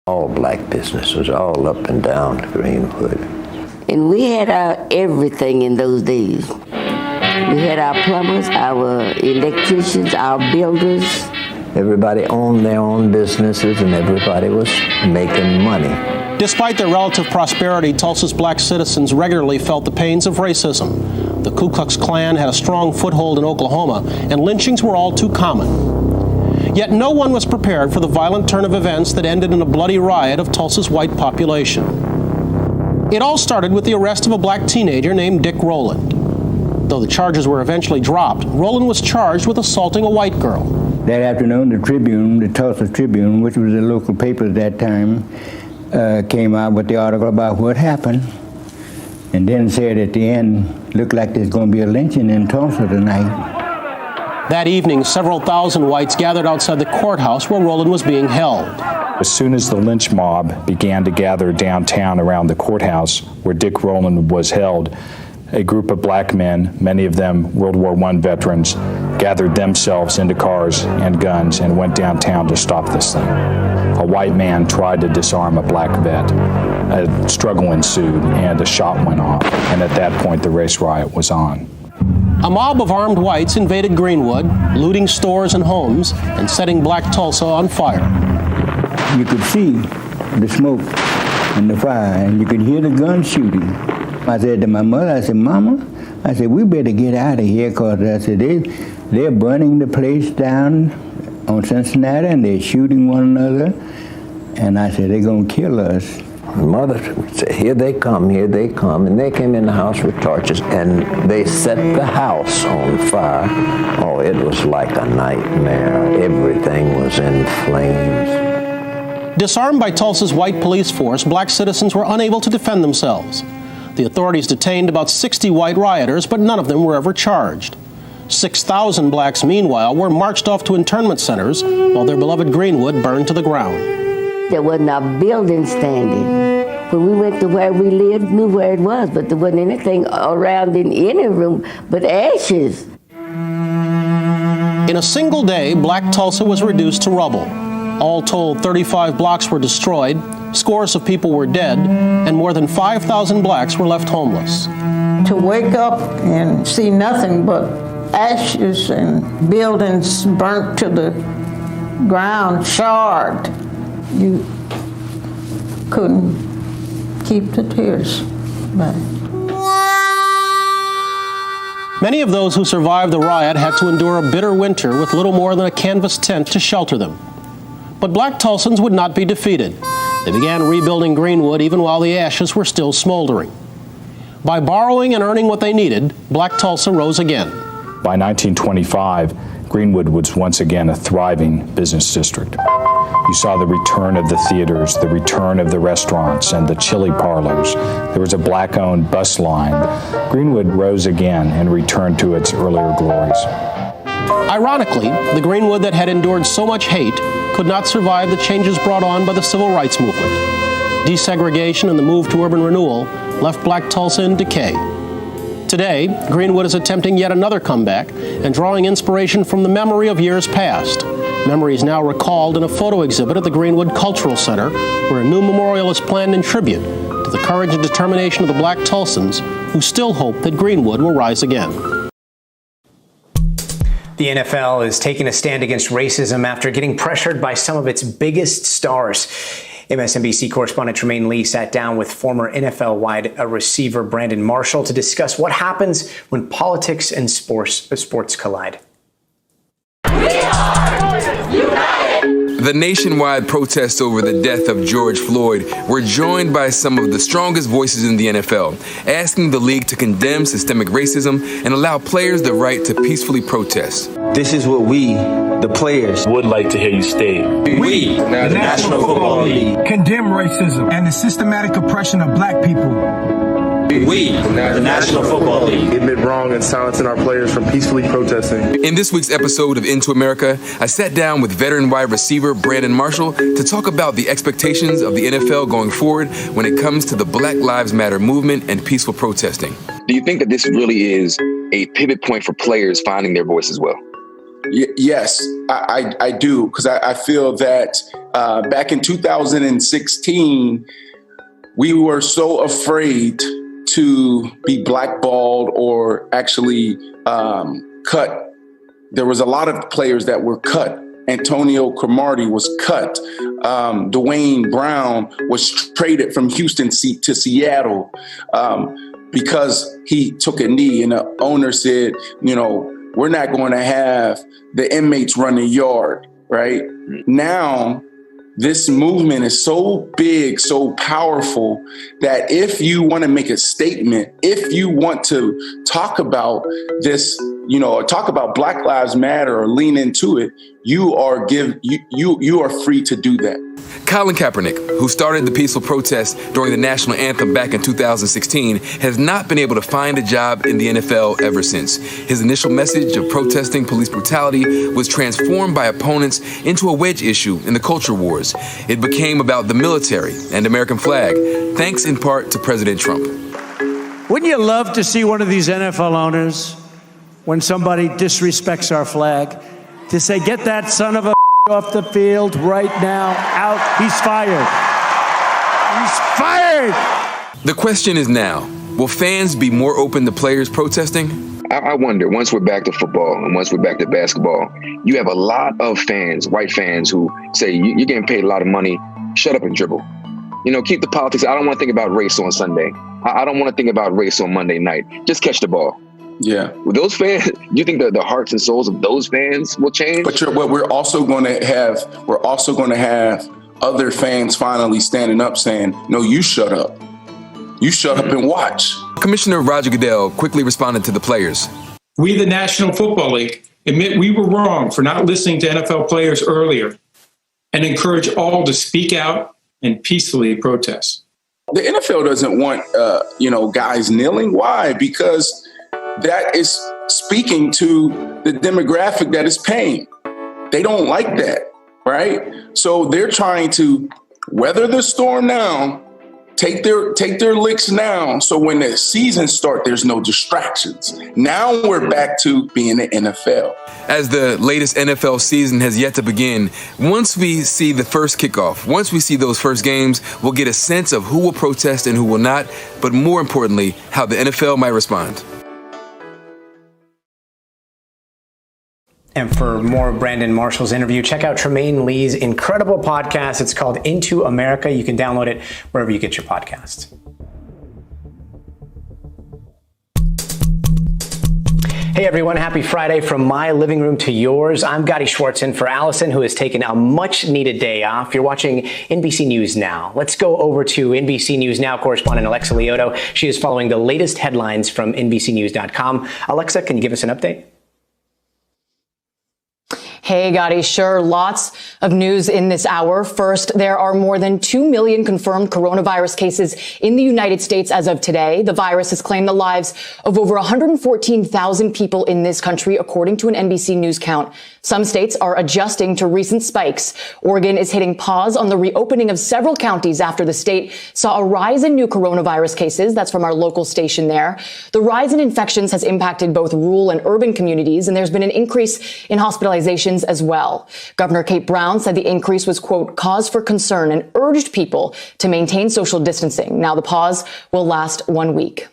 All black businesses, all up and down Greenwood. And we had our everything in those days. We had our plumbers, our electricians, our builders. Everybody owned their own businesses and everybody was making money. Despite their relative prosperity, Tulsa's black citizens regularly felt the pains of racism. The Ku Klux Klan had a strong foothold in Oklahoma, and lynchings were all too common. Yet no one was prepared for the violent turn of events that ended in a bloody riot of Tulsa's white population. It all started with the arrest of a black teenager named Dick Rowland. Though the charges were eventually dropped, Rowland was charged with assaulting a white girl. That afternoon, the Tribune, the Tulsa Tribune, which was a local paper at that time, came out with the article about what happened, and then said at the end, looked like there's going to be a lynching in Tulsa tonight. That evening, several thousand whites gathered outside the courthouse where Rowland was being held. As soon as the lynch mob began to gather downtown around the courthouse where Dick Rowland was held, a group of black men, many of them World War I veterans, gathered themselves into cars and guns and went downtown to stop this thing. A white man tried to disarm a black vet. A struggle ensued and a shot went off, and at that point the race riot was on. A mob of armed whites invaded Greenwood, looting stores and homes and setting black Tulsa on fire. You could see the smoke and the fire, and you could hear the guns shooting. I said to my mother, I said, Mama, I said, we better get out of here, because I said, they're burning the place down on Cincinnati, and they're shooting one another, and I said, they're going to kill us. Mother said, here they come, and they came in the house with torches, and they set the house on fire. Oh, it was like a nightmare. Everything was in flames. Disarmed by Tulsa's white police force, black citizens were unable to defend themselves. The authorities detained about 60 white rioters, but none of them were ever charged. 6,000 blacks, meanwhile, were marched off to internment centers while their beloved Greenwood burned to the ground. There wasn't a building standing. When we went to where we lived, knew where it was, but there wasn't anything around in any room but ashes. In a single day, black Tulsa was reduced to rubble. All told, 35 blocks were destroyed, scores of people were dead, and more than 5,000 blacks were left homeless. To wake up and see nothing but ashes and buildings burnt to the ground, charred, you couldn't keep the tears back. Many of those who survived the riot had to endure a bitter winter with little more than a canvas tent to shelter them. But black Tulsans would not be defeated. They began rebuilding Greenwood even while the ashes were still smoldering. By borrowing and earning what they needed, black Tulsa rose again. By 1925, Greenwood was once again a thriving business district. You saw the return of the theaters, the return of the restaurants and the chili parlors. There was a black-owned bus line. Greenwood rose again and returned to its earlier glories. Ironically, the Greenwood that had endured so much hate could not survive the changes brought on by the civil rights movement. Desegregation and the move to urban renewal left black Tulsa in decay. Today, Greenwood is attempting yet another comeback and drawing inspiration from the memory of years past. Memories now recalled in a photo exhibit at the Greenwood Cultural Center, where a new memorial is planned in tribute to the courage and determination of the black Tulsans who still hope that Greenwood will rise again. The NFL is taking a stand against racism after getting pressured by some of its biggest stars. MSNBC correspondent Tremaine Lee sat down with former NFL wide receiver Brandon Marshall to discuss what happens when politics and sports collide. We are united! The nationwide protests over the death of George Floyd were joined by some of the strongest voices in the NFL, asking the league to condemn systemic racism and allow players the right to peacefully protest. This is what we, the players, would like to hear you state. We, the National Football League, condemn racism and the systematic oppression of black people. We, the National Football League, admit wrong and silencing our players from peacefully protesting. In this week's episode of Into America, I sat down with veteran wide receiver Brandon Marshall to talk about the expectations of the NFL going forward when it comes to the Black Lives Matter movement and peaceful protesting. Do you think that this really is a pivot point for players finding their voice as well? Yes, I do, because I feel that back in 2016, we were so afraid to be blackballed or actually cut. There was a lot of players that were cut. Antonio Cromartie was cut. Dwayne Brown was traded from Houston to Seattle because he took a knee, and the owner said, we're not going to have the inmates run the yard, right? Now, this movement is so big, so powerful, that if you want to make a statement, if you want to talk about this, talk about Black Lives Matter or lean into it, you are free to do that. Colin Kaepernick, who started the peaceful protest during the national anthem back in 2016, has not been able to find a job in the NFL ever since. His initial message of protesting police brutality was transformed by opponents into a wedge issue in the culture wars. It became about the military and American flag, thanks in part to President Trump. Wouldn't you love to see one of these NFL owners, when somebody disrespects our flag, to say, get that son of a off the field right now, out, he's fired. He's fired! The question is now, will fans be more open to players protesting? I wonder, once we're back to football and once we're back to basketball, you have a lot of fans, white fans, who say, you're getting paid a lot of money, shut up and dribble. Keep the politics. I don't want to think about race on Sunday. I don't want to think about race on Monday night. Just catch the ball. Yeah. With those fans, do you think that the hearts and souls of those fans will change? But we're also going to have other fans finally standing up saying, no, you shut up. You shut up and watch. Commissioner Roger Goodell quickly responded to the players. We, the National Football League, admit we were wrong for not listening to NFL players earlier and encourage all to speak out and peacefully protest. The NFL doesn't want, guys kneeling. Why? Because that is speaking to the demographic that is paying. They don't like that, right? So they're trying to weather the storm now, take their licks now, so when the season starts, there's no distractions. Now we're back to being the NFL. As the latest NFL season has yet to begin, once we see the first kickoff, once we see those first games, we'll get a sense of who will protest and who will not, but more importantly, how the NFL might respond. And for more of Brandon Marshall's interview, check out Tremaine Lee's incredible podcast. It's called Into America. You can download it wherever you get your podcasts. Hey everyone, happy Friday from my living room to yours. I'm Gotti Schwartz in for Allison, who has taken a much needed day off. You're watching NBC News Now. Let's go over to NBC News Now correspondent Alexa Lioto. She is following the latest headlines from NBCnews.com. Alexa, can you give us an update? Hey, Gotti, sure. Lots of news in this hour. First, there are more than 2 million confirmed coronavirus cases in the United States as of today. The virus has claimed the lives of over 114,000 people in this country, according to an NBC News count. Some states are adjusting to recent spikes. Oregon is hitting pause on the reopening of several counties after the state saw a rise in new coronavirus cases. That's from our local station there. The rise in infections has impacted both rural and urban communities, and there's been an increase in hospitalizations as well. Governor Kate Brown said the increase was, quote, cause for concern, and urged people to maintain social distancing. Now the pause will last 1 week.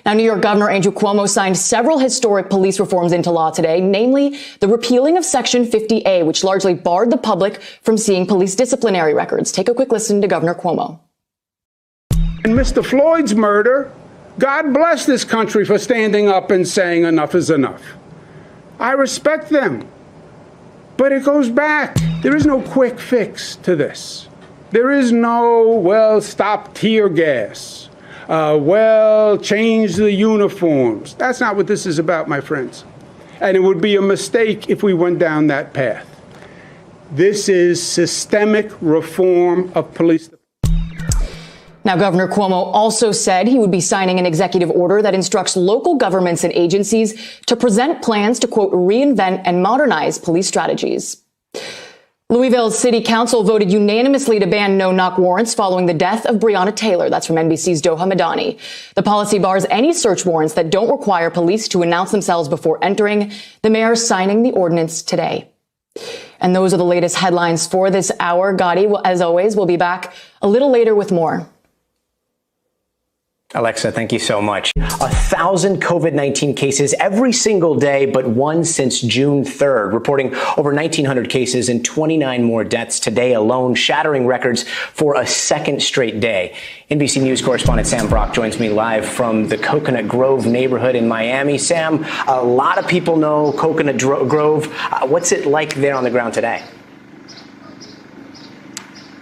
Now, New York Governor Andrew Cuomo signed several historic police reforms into law today, namely the repealing of Section 50A, which largely barred the public from seeing police disciplinary records. Take a quick listen to Governor Cuomo. In Mr. Floyd's murder, God bless this country for standing up and saying enough is enough. I respect them, but it goes back. There is no quick fix to this. There is no, stop tear gas. Change the uniforms. That's not what this is about, my friends. And it would be a mistake if we went down that path. This is systemic reform of police. Now, Governor Cuomo also said he would be signing an executive order that instructs local governments and agencies to present plans to, quote, reinvent and modernize police strategies. Louisville City Council voted unanimously to ban no-knock warrants following the death of Breonna Taylor. That's from NBC's Doha Madani. The policy bars any search warrants that don't require police to announce themselves before entering. The mayor signing the ordinance today. And those are the latest headlines for this hour. Gotti, as always, we'll be back a little later with more. Alexa, thank you so much. 1,000 COVID-19 cases every single day, but one since June 3rd, reporting over 1,900 cases and 29 more deaths today alone, shattering records for a second straight day. NBC News correspondent Sam Brock joins me live from the Coconut Grove neighborhood in Miami. Sam, a lot of people know Coconut Grove. What's it like there on the ground today?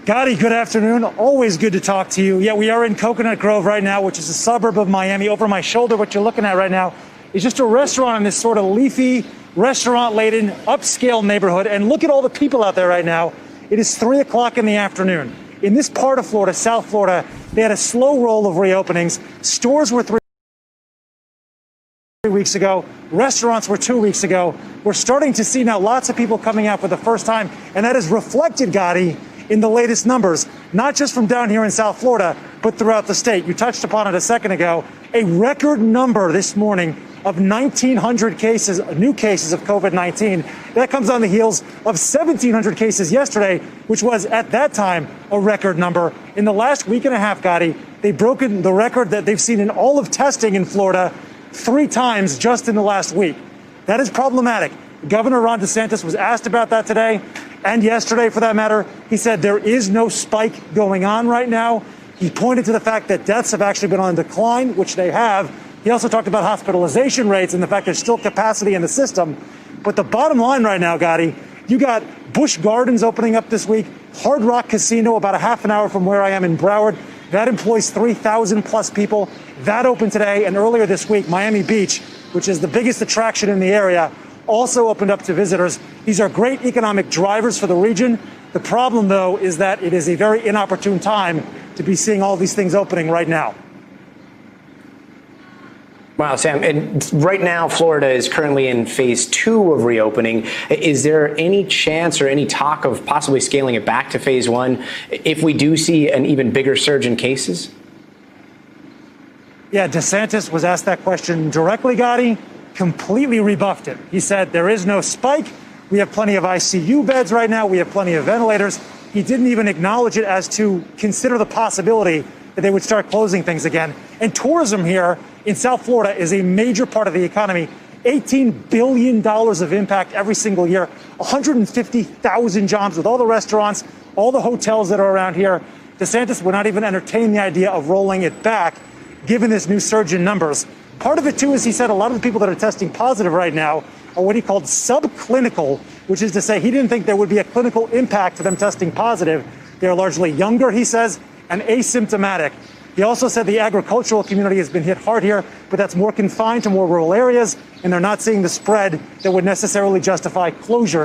Gotti, good afternoon. Always good to talk to you. Yeah, we are in Coconut Grove right now, which is a suburb of Miami. Over my shoulder, what you're looking at right now is just a restaurant in this sort of leafy, restaurant-laden, upscale neighborhood. And look at all the people out there right now. It is 3 o'clock in the afternoon. In this part of Florida, South Florida, they had a slow roll of reopenings. Stores were 3 weeks ago. Restaurants were 2 weeks ago. We're starting to see now lots of people coming out for the first time. And that is reflected, Gotti, in the latest numbers, not just from down here in South Florida, but throughout the state. You touched upon it a second ago. A record number this morning of 1,900 cases, new cases of COVID-19. That comes on the heels of 1,700 cases yesterday, which was at that time a record number. In the last week and a half, Gotti, they've broken the record that they've seen in all of testing in Florida 3 times just in the last week. That is problematic. Governor Ron DeSantis was asked about that today and yesterday, for that matter. He said there is no spike going on right now. He pointed to the fact that deaths have actually been on decline, which they have. He also talked about hospitalization rates and the fact there's still capacity in the system. But the bottom line right now, Gotti, you got Busch Gardens opening up this week, Hard Rock Casino about a half an hour from where I am in Broward. That employs 3,000 plus people. That opened today, and earlier this week, Miami Beach, which is the biggest attraction in the area, also opened up to visitors. These are great economic drivers for the region. The problem, though, is that it is a very inopportune time to be seeing all these things opening right now. Wow, Sam, and right now Florida is currently in phase 2 of reopening. Is there any chance or any talk of possibly scaling it back to phase 1 if we do see an even bigger surge in cases? Yeah, DeSantis was asked that question directly, Gotti, completely rebuffed it. He said there is no spike. We have plenty of ICU beds right now. We have plenty of ventilators. He didn't even acknowledge it as to consider the possibility that they would start closing things again. And tourism here in South Florida is a major part of the economy. $18 billion of impact every single year, 150,000 jobs with all the restaurants, all the hotels that are around here. DeSantis would not even entertain the idea of rolling it back, given this new surge in numbers. Part of it, too, is he said a lot of the people that are testing positive right now are what he called subclinical, which is to say he didn't think there would be a clinical impact to them testing positive. They're largely younger, he says, and asymptomatic. He also said the agricultural community has been hit hard here, but that's more confined to more rural areas, and they're not seeing the spread that would necessarily justify closures